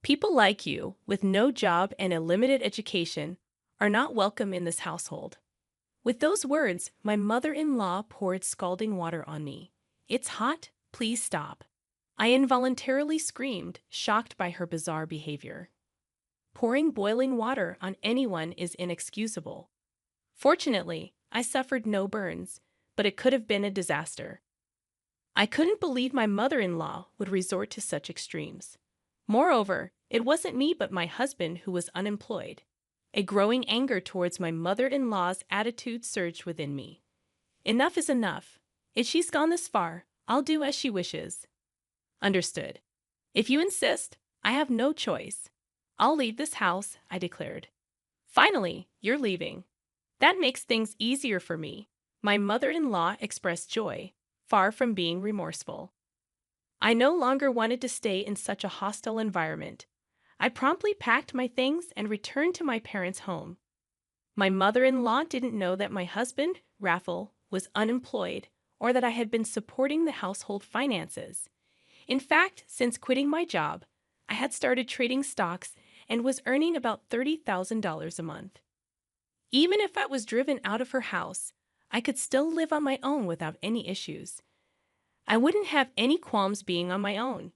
People like you, with no job and a limited education, are not welcome in this household. With those words, my mother-in-law poured scalding water on me. It's hot, please stop. I involuntarily screamed, shocked by her bizarre behavior. Pouring boiling water on anyone is inexcusable. Fortunately, I suffered no burns, but it could have been a disaster. I couldn't believe my mother-in-law would resort to such extremes. Moreover, it wasn't me but my husband who was unemployed. A growing anger towards my mother-in-law's attitude surged within me. Enough is enough. If she's gone this far, I'll do as she wishes. Understood. If you insist, I have no choice. I'll leave this house, I declared. Finally, you're leaving. That makes things easier for me. My mother-in-law expressed joy, far from being remorseful. I no longer wanted to stay in such a hostile environment. I promptly packed my things and returned to my parents' home. My mother-in-law didn't know that my husband, Raffle, was unemployed or that I had been supporting the household finances. In fact, since quitting my job, I had started trading stocks and was earning about $30,000 a month. Even if I was driven out of her house, I could still live on my own without any issues. I wouldn't have any qualms being on my own.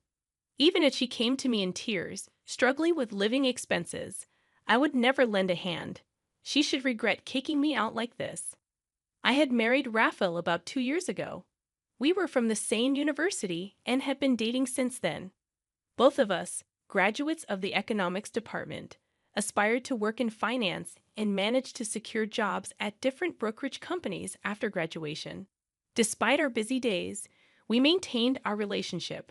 Even if she came to me in tears, struggling with living expenses, I would never lend a hand. She should regret kicking me out like this. I had married Raphael about 2 years ago. We were from the same university and had been dating since then. Both of us, graduates of the economics department, aspired to work in finance and managed to secure jobs at different brokerage companies after graduation. Despite our busy days, we maintained our relationship.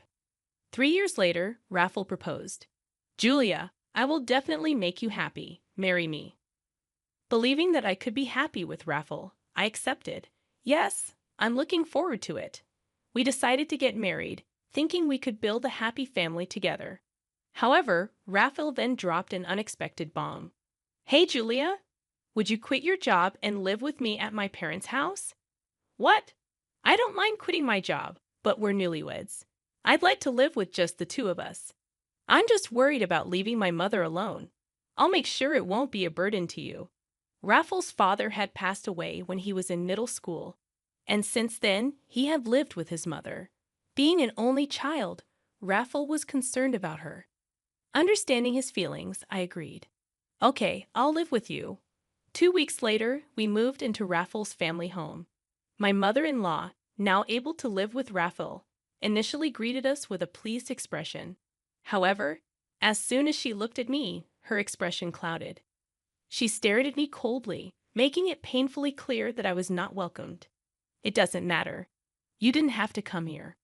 3 years later, Raphael proposed. Julia, I will definitely make you happy. Marry me. Believing that I could be happy with Raphael, I accepted. Yes, I'm looking forward to it. We decided to get married, thinking we could build a happy family together. However, Raphael then dropped an unexpected bomb. Hey, Julia, would you quit your job and live with me at my parents' house? What? I don't mind quitting my job, but we're newlyweds. I'd like to live with just the two of us. I'm just worried about leaving my mother alone. I'll make sure it won't be a burden to you. Raphael's father had passed away when he was in middle school, and since then he had lived with his mother. Being an only child, Raphael was concerned about her. Understanding his feelings, I agreed. Okay, I'll live with you. 2 weeks later, we moved into Raphael's family home. My mother-in-law, now able to live with Raphael, initially greeted us with a pleased expression. However, as soon as she looked at me, her expression clouded. She stared at me coldly, making it painfully clear that I was not welcomed. It doesn't matter. You didn't have to come here.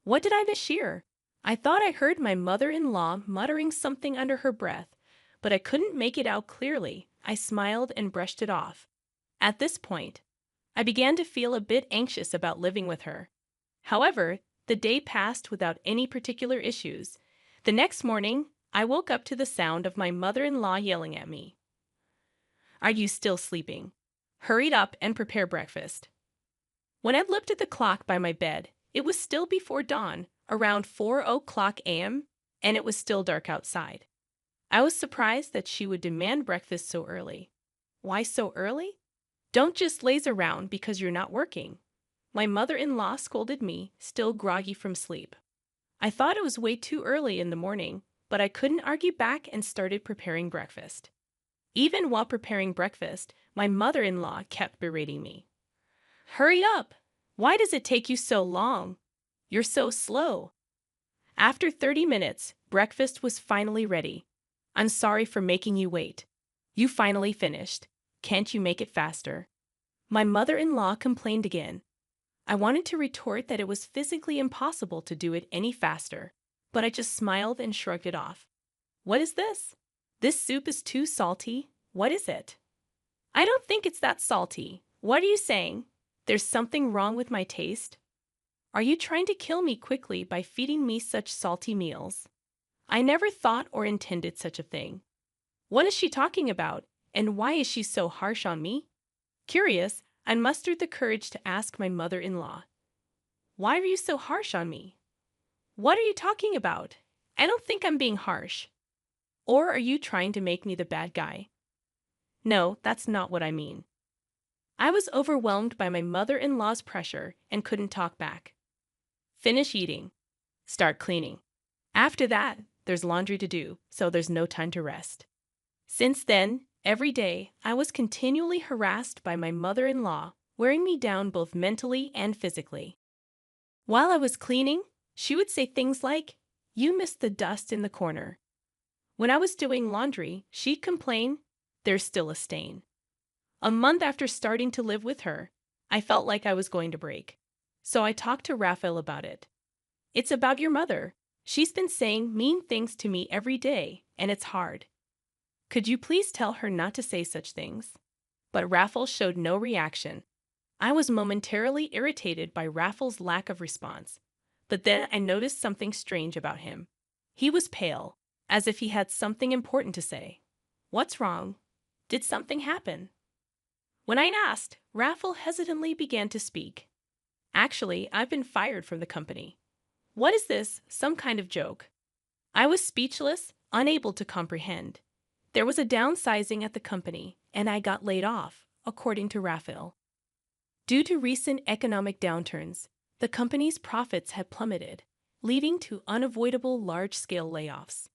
What did I mishear? I thought I heard my mother-in-law muttering something under her breath, but I couldn't make it out clearly. I smiled and brushed it off. At this point, I began to feel a bit anxious about living with her. However, the day passed without any particular issues. The next morning, I woke up to the sound of my mother-in-law yelling at me. Are you still sleeping? Hurry up and prepare breakfast. When I looked at the clock by my bed, it was still before dawn, around 4:00 a.m., and it was still dark outside. I was surprised that she would demand breakfast so early. Why so early? Don't just laze around because you're not working. My mother-in-law scolded me, still groggy from sleep. I thought it was way too early in the morning, but I couldn't argue back and started preparing breakfast. Even while preparing breakfast, my mother-in-law kept berating me. Hurry up! Why does it take you so long? You're so slow. After 30 minutes, breakfast was finally ready. I'm sorry for making you wait. You finally finished. Can't you make it faster? My mother-in-law complained again. I wanted to retort that it was physically impossible to do it any faster, but I just smiled and shrugged it off. What is this? This soup is too salty. What is it? I don't think it's that salty. What are you saying? There's something wrong with my taste? Are you trying to kill me quickly by feeding me such salty meals? I never thought or intended such a thing. What is she talking about, and why is she so harsh on me? Curious, I mustered the courage to ask my mother-in-law. Why are you so harsh on me? What are you talking about? I don't think I'm being harsh. Or are you trying to make me the bad guy? No, that's not what I mean. I was overwhelmed by my mother-in-law's pressure and couldn't talk back. Finish eating. Start cleaning. After that, there's laundry to do, so there's no time to rest. Since then, every day, I was continually harassed by my mother-in-law, wearing me down both mentally and physically. While I was cleaning, she would say things like, "You missed the dust in the corner." When I was doing laundry, she'd complain, "There's still a stain." A month after starting to live with her, I felt like I was going to break. So I talked to Raphael about it. "It's about your mother. She's been saying mean things to me every day, and it's hard. Could you please tell her not to say such things?" But Raphael showed no reaction. I was momentarily irritated by Raphael's lack of response. But then I noticed something strange about him. He was pale, as if he had something important to say. "What's wrong? Did something happen?" When I asked, Raphael hesitantly began to speak. "Actually, I've been fired from the company." "What is this? Some kind of joke?" I was speechless, unable to comprehend. There was a downsizing at the company, and I got laid off, according to Raphael. Due to recent economic downturns, the company's profits had plummeted, leading to unavoidable large-scale layoffs.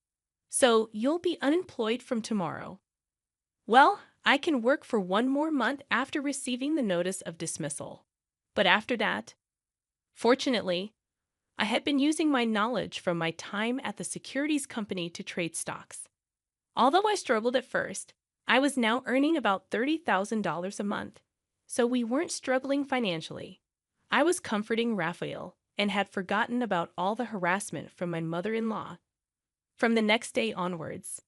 "So you'll be unemployed from tomorrow." "Well, I can work for one more month after receiving the notice of dismissal. But after that..." Fortunately, I had been using my knowledge from my time at the securities company to trade stocks. Although I struggled at first, I was now earning about $30,000 a month, so we weren't struggling financially. I was comforting Raphael and had forgotten about all the harassment from my mother-in-law. From the next day onwards,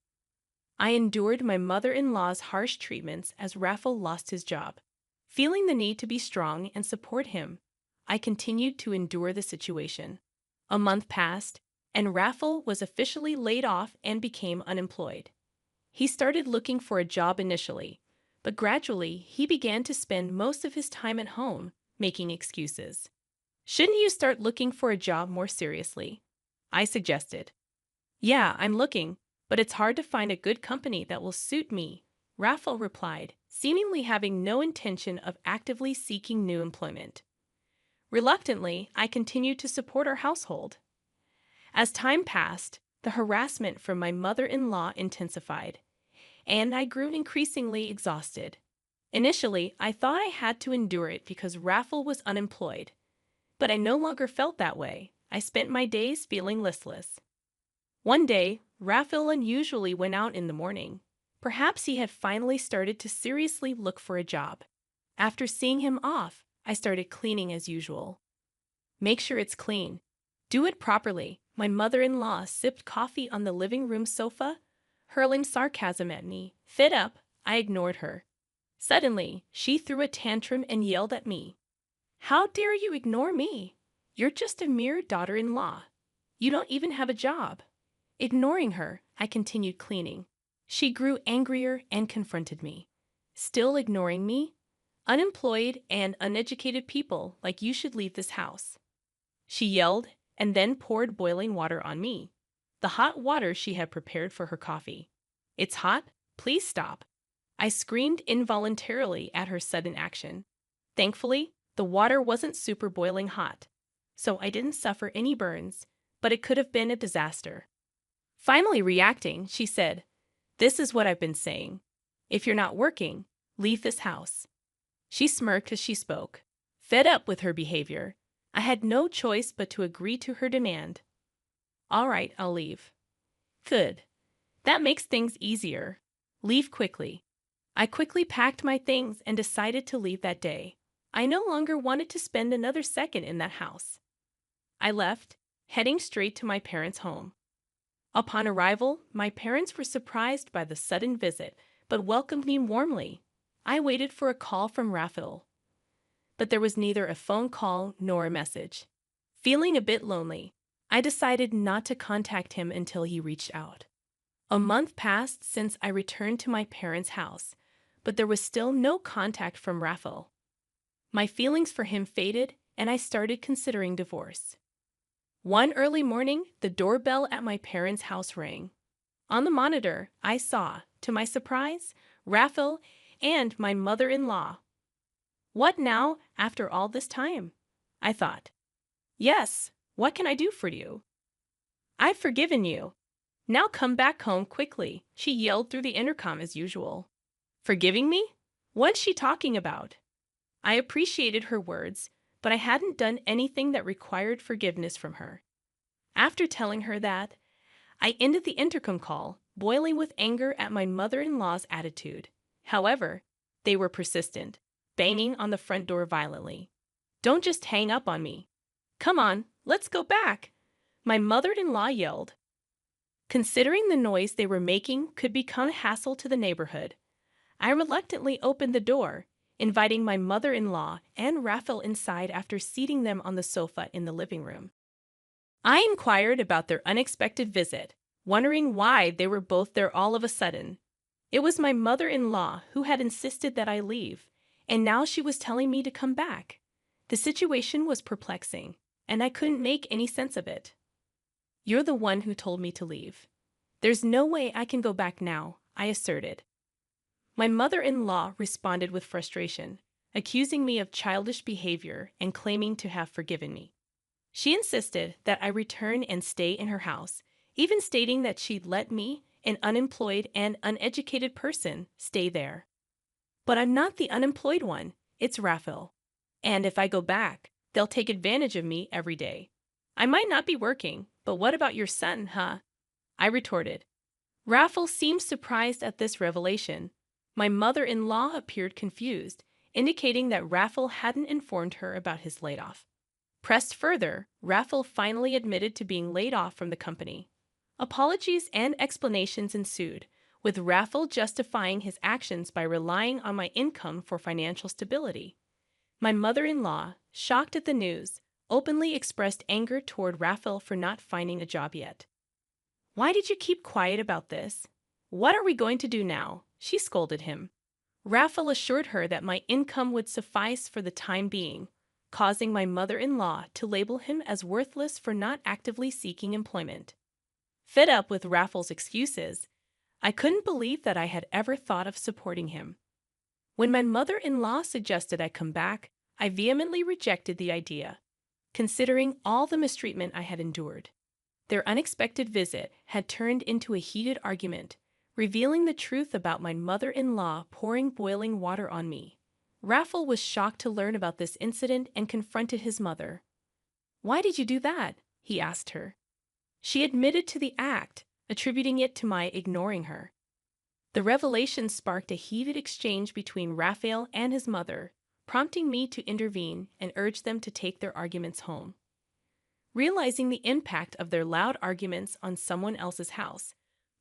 I endured my mother-in-law's harsh treatments as Raphael lost his job. Feeling the need to be strong and support him, I continued to endure the situation. A month passed, and Raphael was officially laid off and became unemployed. He started looking for a job initially, but gradually he began to spend most of his time at home, making excuses. "Shouldn't you start looking for a job more seriously?" I suggested. "Yeah, I'm looking, but it's hard to find a good company that will suit me," Raphael replied, seemingly having no intention of actively seeking new employment. Reluctantly, I continued to support our household. As time passed, the harassment from my mother-in-law intensified, and I grew increasingly exhausted. Initially, I thought I had to endure it because Raphael was unemployed, but I no longer felt that way. I spent my days feeling listless. One day, Raphael unusually went out in the morning. Perhaps he had finally started to seriously look for a job. After seeing him off, I started cleaning as usual. "Make sure it's clean. Do it properly." My mother-in-law sipped coffee on the living room sofa, hurling sarcasm at me. Fed up, I ignored her. Suddenly, she threw a tantrum and yelled at me. "How dare you ignore me? You're just a mere daughter-in-law. You don't even have a job." Ignoring her, I continued cleaning. She grew angrier and confronted me. "Still ignoring me? Unemployed and uneducated people like you should leave this house." She yelled and then poured boiling water on me, the hot water she had prepared for her coffee. "It's hot. Please stop." I screamed involuntarily at her sudden action. Thankfully, the water wasn't super boiling hot, so I didn't suffer any burns, but it could have been a disaster. Finally reacting, she said, "This is what I've been saying. If you're not working, leave this house." She smirked as she spoke. Fed up with her behavior, I had no choice but to agree to her demand. "All right, I'll leave." "Good. That makes things easier. Leave quickly." I quickly packed my things and decided to leave that day. I no longer wanted to spend another second in that house. I left, heading straight to my parents' home. Upon arrival, my parents were surprised by the sudden visit, but welcomed me warmly. I waited for a call from Raphael, but there was neither a phone call nor a message. Feeling a bit lonely, I decided not to contact him until he reached out. A month passed since I returned to my parents' house, but there was still no contact from Raphael. My feelings for him faded, and I started considering divorce. One early morning, the doorbell at my parents' house rang. On the monitor, I saw, to my surprise, Raphael and my mother-in-law. What now, after all this time? I thought. Yes, what can I do for you? I've forgiven you. Now come back home quickly, she yelled through the intercom as usual. Forgiving me? What's she talking about? I appreciated her words, but I hadn't done anything that required forgiveness from her. After telling her that, I ended the intercom call, boiling with anger at my mother-in-law's attitude. However, they were persistent, banging on the front door violently. Don't just hang up on me. Come on, let's go back, my mother-in-law yelled. Considering the noise they were making could become a hassle to the neighborhood, I reluctantly opened the door, inviting my mother-in-law and Raphael inside after seating them on the sofa in the living room. I inquired about their unexpected visit, wondering why they were both there all of a sudden. It was my mother-in-law who had insisted that I leave, and now she was telling me to come back. The situation was perplexing, and I couldn't make any sense of it. You're the one who told me to leave. There's no way I can go back now, I asserted. My mother-in-law responded with frustration, accusing me of childish behavior and claiming to have forgiven me. She insisted that I return and stay in her house, even stating that she'd let me, an unemployed and uneducated person, stay there. But I'm not the unemployed one, it's Raphael. And if I go back, they'll take advantage of me every day. I might not be working, but what about your son, huh? I retorted. Raphael seemed surprised at this revelation. My mother-in-law appeared confused, indicating that Raphael hadn't informed her about his layoff. Pressed further, Raphael finally admitted to being laid off from the company. Apologies and explanations ensued, with Raphael justifying his actions by relying on my income for financial stability. My mother-in-law, shocked at the news, openly expressed anger toward Raphael for not finding a job yet. Why did you keep quiet about this? What are we going to do now? She scolded him. Raphael assured her that my income would suffice for the time being, causing my mother-in-law to label him as worthless for not actively seeking employment. Fed up with Raphael's excuses, I couldn't believe that I had ever thought of supporting him. When my mother-in-law suggested I come back, I vehemently rejected the idea, considering all the mistreatment I had endured. Their unexpected visit had turned into a heated argument, revealing the truth about my mother-in-law pouring boiling water on me. Raphael was shocked to learn about this incident and confronted his mother. Why did you do that? He asked her. She admitted to the act, attributing it to my ignoring her. The revelation sparked a heated exchange between Raphael and his mother, prompting me to intervene and urge them to take their arguments home. Realizing the impact of their loud arguments on someone else's house,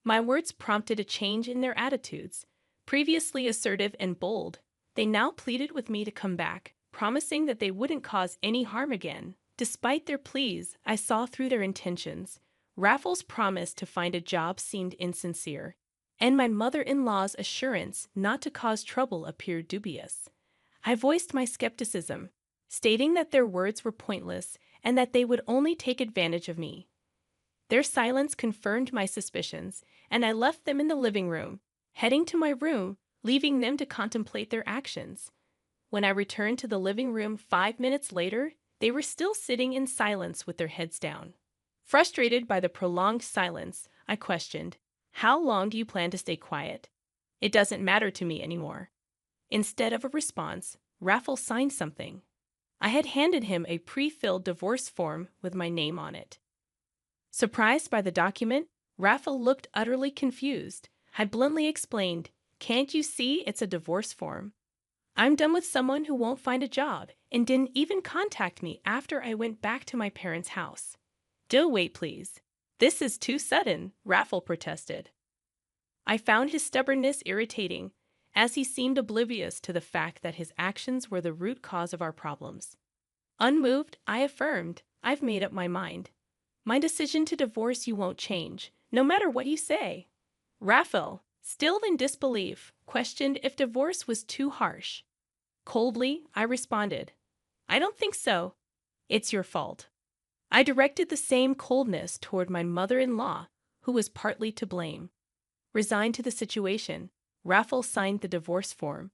my words prompted a change in their attitudes. Previously assertive and bold, they now pleaded with me to come back, promising that they wouldn't cause any harm again. Despite their pleas, I saw through their intentions. Raphael's promise to find a job seemed insincere, and my mother-in-law's assurance not to cause trouble appeared dubious. I voiced my skepticism, stating that their words were pointless and that they would only take advantage of me. Their silence confirmed my suspicions, and I left them in the living room, heading to my room, leaving them to contemplate their actions. When I returned to the living room 5 minutes later, they were still sitting in silence with their heads down. Frustrated by the prolonged silence, I questioned, "How long do you plan to stay quiet? It doesn't matter to me anymore." Instead of a response, Raphael signed something. I had handed him a pre-filled divorce form with my name on it. Surprised by the document, Raphael looked utterly confused. I bluntly explained, "Can't you see it's a divorce form? I'm done with someone who won't find a job and didn't even contact me after I went back to my parents' house." "Do wait, please. This is too sudden," Raphael protested. I found his stubbornness irritating, as he seemed oblivious to the fact that his actions were the root cause of our problems. Unmoved, I affirmed, "I've made up my mind. My decision to divorce you won't change, no matter what you say." Raphael, still in disbelief, questioned if divorce was too harsh. Coldly, I responded, "I don't think so. It's your fault." I directed the same coldness toward my mother-in-law, who was partly to blame. Resigned to the situation, Raffle signed the divorce form,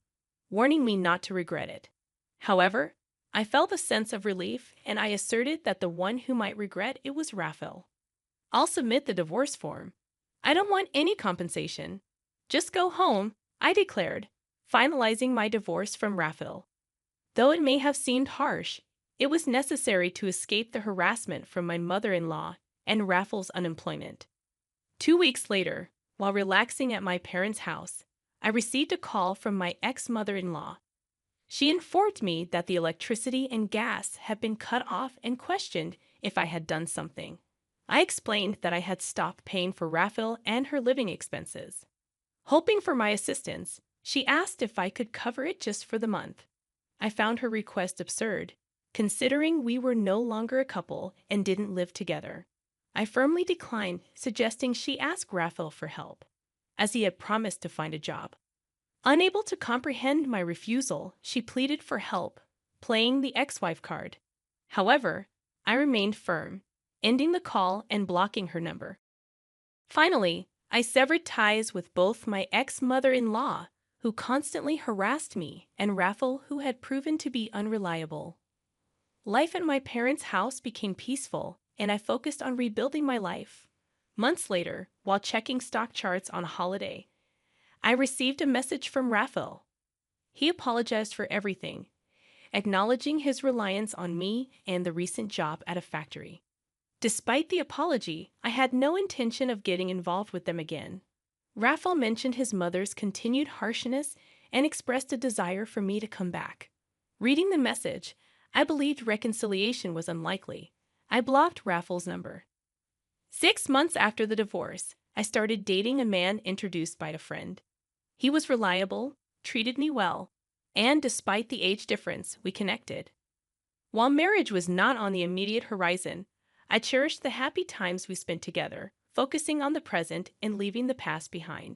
warning me not to regret it. However, I felt a sense of relief and I asserted that the one who might regret it was Raphael. I'll submit the divorce form. I don't want any compensation. Just go home, I declared, finalizing my divorce from Raphael. Though it may have seemed harsh, it was necessary to escape the harassment from my mother-in-law and Raphael's unemployment. 2 weeks later, while relaxing at my parents' house, I received a call from my ex-mother-in-law. She informed me that the electricity and gas had been cut off and questioned if I had done something. I explained that I had stopped paying for Raphael and her living expenses. Hoping for my assistance, she asked if I could cover it just for the month. I found her request absurd, considering we were no longer a couple and didn't live together. I firmly declined, suggesting she ask Raphael for help, as he had promised to find a job. Unable to comprehend my refusal, she pleaded for help, playing the ex-wife card. However, I remained firm, ending the call and blocking her number. Finally, I severed ties with both my ex-mother-in-law, who constantly harassed me, and Raphael, who had proven to be unreliable. Life at my parents' house became peaceful, and I focused on rebuilding my life. Months later, while checking stock charts on a holiday, I received a message from Raphael. He apologized for everything, acknowledging his reliance on me and the recent job at a factory. Despite the apology, I had no intention of getting involved with them again. Raphael mentioned his mother's continued harshness and expressed a desire for me to come back. Reading the message, I believed reconciliation was unlikely. I blocked Raphael's number. 6 months after the divorce, I started dating a man introduced by a friend. He was reliable, treated me well, and despite the age difference, we connected. While marriage was not on the immediate horizon, I cherished the happy times we spent together, focusing on the present and leaving the past behind.